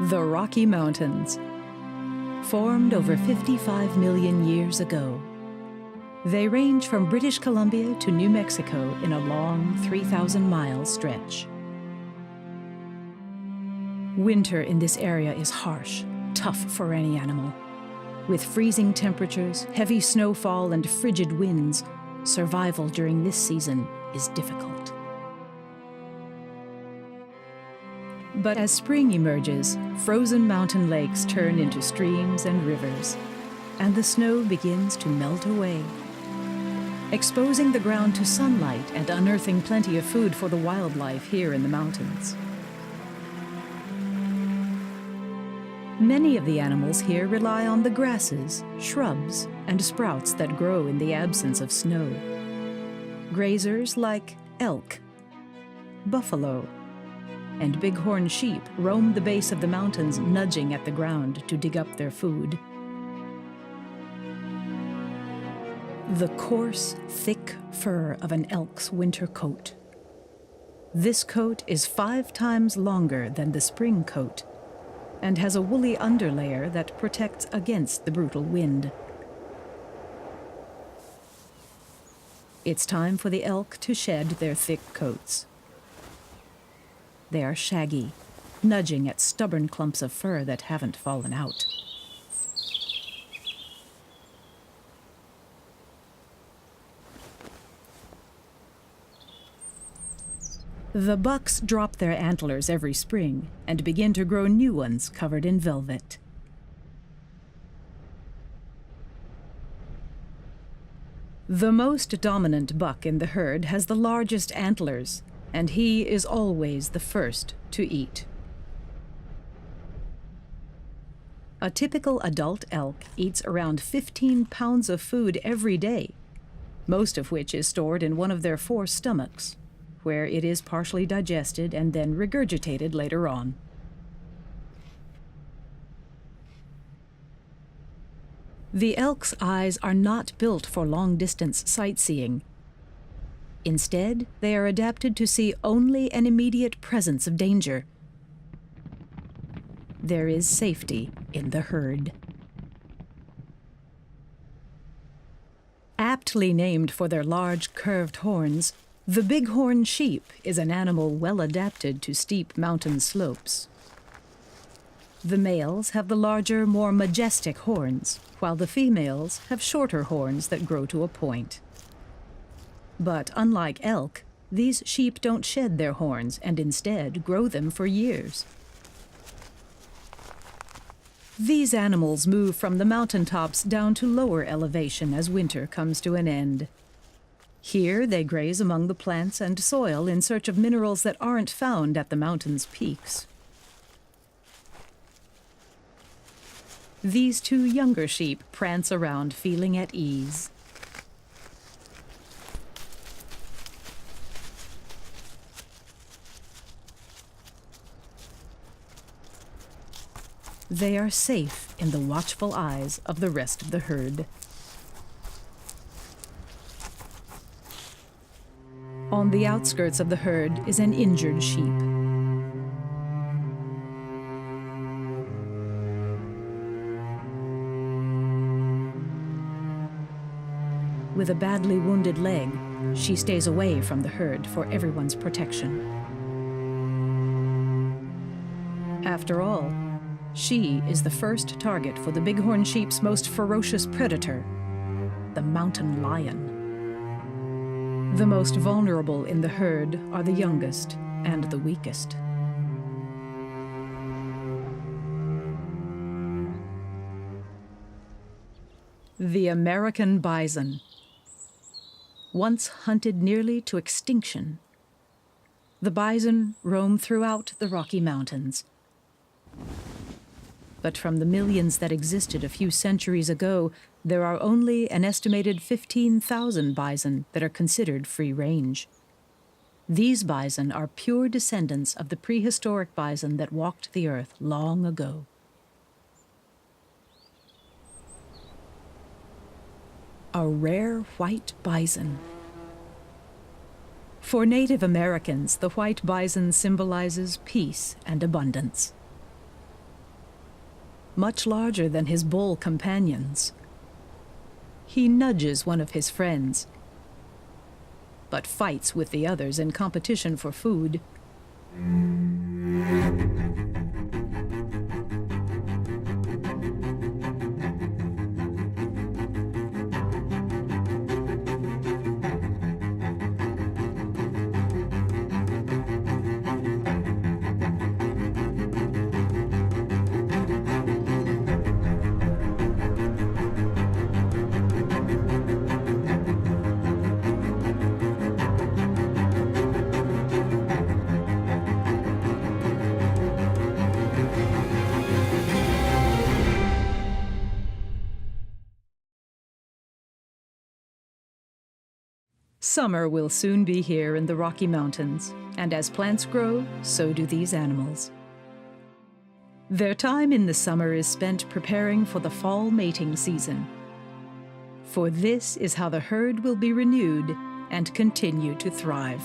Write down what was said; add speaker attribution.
Speaker 1: The Rocky Mountains, formed over 55 million years ago. They range from British Columbia to New Mexico in a long 3,000-mile stretch. Winter in this area is harsh, tough for any animal. With freezing temperatures, heavy snowfall, and frigid winds, survival during this season is difficult. But as spring emerges, frozen mountain lakes turn into streams and rivers, and the snow begins to melt away, exposing the ground to sunlight and unearthing plenty of food for the wildlife here in the mountains. Many of the animals here rely on the grasses, shrubs, and sprouts that grow in the absence of snow. Grazers like elk, buffalo, and bighorn sheep roam the base of the mountains, nudging at the ground to dig up their food. The coarse, thick fur of an elk's winter coat. This coat is 5 times longer than the spring coat and has a woolly underlayer that protects against the brutal wind. It's time for the elk to shed their thick coats. They are shaggy, nudging at stubborn clumps of fur that haven't fallen out. The bucks drop their antlers every spring and begin to grow new ones covered in velvet. The most dominant buck in the herd has the largest antlers, and he is always the first to eat. A typical adult elk eats around 15 pounds of food every day, most of which is stored in one of their 4 stomachs, where it is partially digested and then regurgitated later on. The elk's eyes are not built for long-distance sightseeing. Instead, they are adapted to see only an immediate presence of danger. There is safety in the herd. Aptly named for their large curved horns, the bighorn sheep is an animal well adapted to steep mountain slopes. The males have the larger, more majestic horns, while the females have shorter horns that grow to a point. But unlike elk, these sheep don't shed their horns and instead grow them for years. These animals move from the mountaintops down to lower elevation as winter comes to an end. Here they graze among the plants and soil in search of minerals that aren't found at the mountain's peaks. These 2 younger sheep prance around feeling at ease. They are safe in the watchful eyes of the rest of the herd. On the outskirts of the herd is an injured sheep. With a badly wounded leg, she stays away from the herd for everyone's protection. After all, she is the first target for the bighorn sheep's most ferocious predator, the mountain lion. The most vulnerable in the herd are the youngest and the weakest. The American bison, once hunted nearly to extinction. The bison roam throughout the Rocky Mountains. But from the millions that existed a few centuries ago, there are only an estimated 15,000 bison that are considered free-range. These bison are pure descendants of the prehistoric bison that walked the earth long ago. A rare white bison. For Native Americans, the white bison symbolizes peace and abundance. much larger than his bull companions. He nudges one of his friends, but fights with the others in competition for food. Summer will soon be here in the Rocky Mountains, and as plants grow, so do these animals. Their time in the summer is spent preparing for the fall mating season. For this is how the herd will be renewed and continue to thrive.